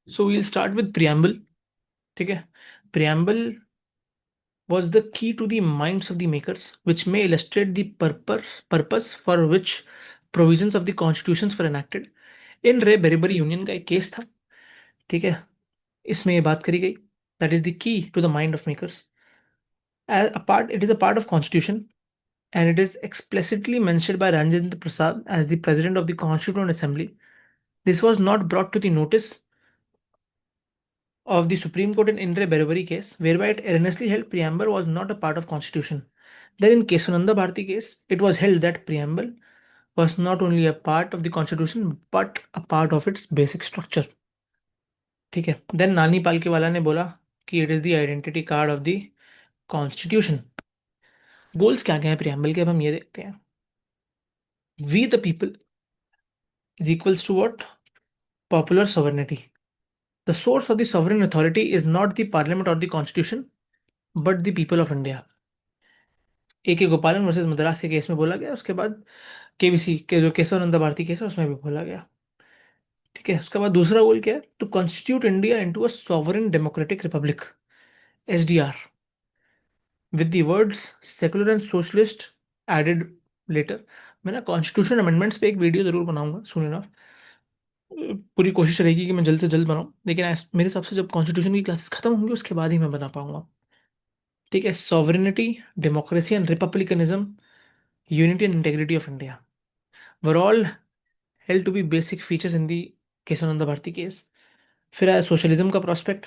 So we'll start with preamble. ठीक है। Preamble was the key to the minds of the makers, which may illustrate the purpose for which provisions of the constitutions were enacted. इन रे बेरीबरी union का एक case था। ठीक है। इसमें ये बात करी गई, that is the key to the mind of makers. It is a part of constitution, and it is explicitly mentioned by Ranjendra Prasad as the president of the Constituent Assembly. This was not brought to the notice of the Supreme Court in Indre Berabari case, whereby it erroneously held preamble was not a part of constitution. Then in Kesavananda Bharati case, it was held that preamble was not only a part of the constitution but a part of its basic structure. ठीक है। Then नानी पालकीवाला ने बोला कि it is the identity card of the constitution. Goals क्या क्या है preamble के, अब हम ये देखते हैं। We the people is equals to what? Popular sovereignty. The source of the sovereign authority is not the parliament और the constitution but the people of India. A K Gopalan versus Madras के केस में बोला गया। उसके बाद केबीसी के जो Keshavananda Bharti case है उसमें भी बोला गया। ठीक है। उसके बाद दूसरा गोल क्या है? To constitute India into a sovereign democratic republic, SDR, with the words secular and socialist added later. मैं ना कॉन्स्टिट्यूशन अमेंडमेंट्स पे एक वीडियो जरूर बनाऊंगा, सुन लेना। पूरी कोशिश रहेगी कि मैं जल्द से जल्द बनाऊं, लेकिन मेरे हिसाब से जब कॉन्स्टिट्यूशन की क्लासेस खत्म होंगी उसके बाद ही मैं बना पाऊंगा। ठीक है। Sovereignty, democracy and republicanism, unity and integrity of India were all held to be basic features in the Kesavananda Bharati case. फिर आया सोशलिज्म का prospect.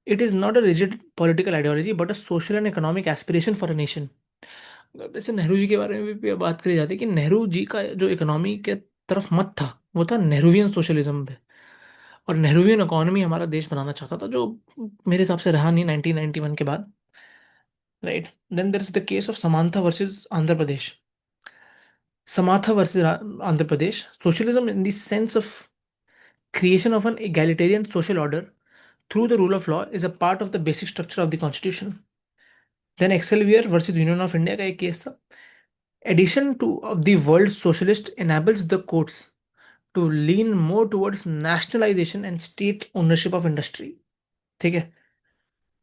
It is not a rigid political ideology but a social and economic aspiration for a nation. वैसे नेहरू जी के बारे में भी बात करी जाती है कि नेहरू जी का जो इकोनॉमी के तरफ मत था वो था नेहरूवियन सोशलिज्म पे। और नेहरूवियन इकोनॉमी हमारा देश बनाना चाहता था, जो मेरे हिसाब से रहा नहीं 1991 के बाद। Right. Then there is the case of Samantha versus Andhra Pradesh. Samantha versus Andhra Pradesh, socialism in the sense of creation of an egalitarian social order through the rule of law is a part of the basic structure of the constitution. Then Excelsior versus Union of India का एक case था। Addition to of the world socialist enables the courts to lean more towards nationalization and state ownership of industry. ठीक है।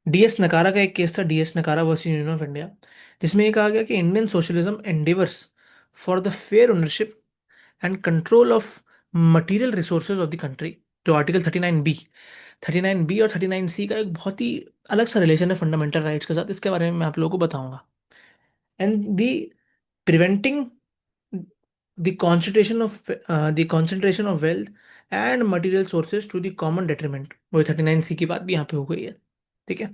DS नकारा का एक case था, DS नकारा वर्सेस यूनियन ऑफ इंडिया, जिसमें ये कहा गया कि Indian socialism endeavours for the fair ownership and control of material resources of the country. जो आर्टिकल 39 बी और 39 सी का एक बहुत ही अलग सा रिलेशन है फंडामेंटल राइट्स के साथ, इसके बारे में मैं आप लोगों को बताऊंगा। And the preventing the concentration of wealth and material sources to the common detriment, वो 39 सी की बात भी यहाँ पे हो गई है। ठीक है।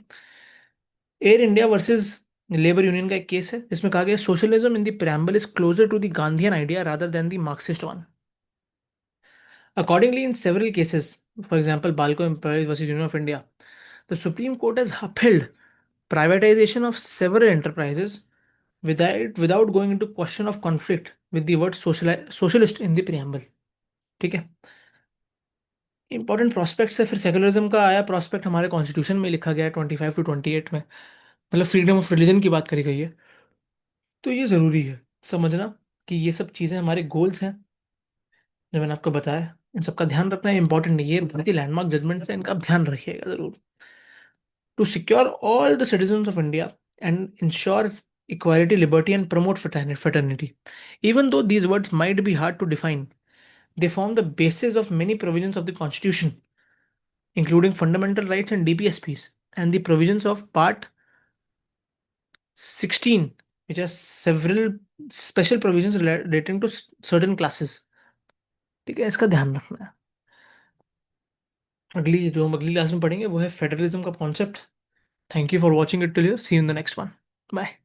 Air India versus labour union का एक केस है जिसमें कहा गया socialism in the preamble is closer to the Gandhian idea rather than the Marxist one. Accordingly, in several cases, for example, Balco Enterprise versus Union of India, the Supreme Court has upheld privatization of several enterprises without going into question of conflict with the word socialist in the preamble. ठीक है। Important prospects है। फिर secularism का आया prospect, हमारे constitution में लिखा गया है 25 to 28 में, मतलब फ्रीडम ऑफ रिलीजन की बात करी गई है। तो ये जरूरी है समझना कि ये सब चीजें हमारे गोल्स हैं जो मैंने आपको बताया। इन सबका ध्यान रखना है, इंपॉर्टेंट है, ये बहुत ही लैंडमार्क जजमेंट है, इनका आप ध्यान रखिएगा जरूर। To secure all the citizens of India and ensure equality, liberty, and promote fraternity. Even though these words might be hard to define, they form the basis of many provisions of the Constitution, including fundamental rights and DPSPs, and the provisions of Part 16, which has several special provisions relating to certain classes. ठीक है, इसका ध्यान रखना है। अगली जो हम अगली क्लास में पढ़ेंगे वो है फेडरलिज्म का concept. Thank you for watching it till here, see you in the next one. Bye.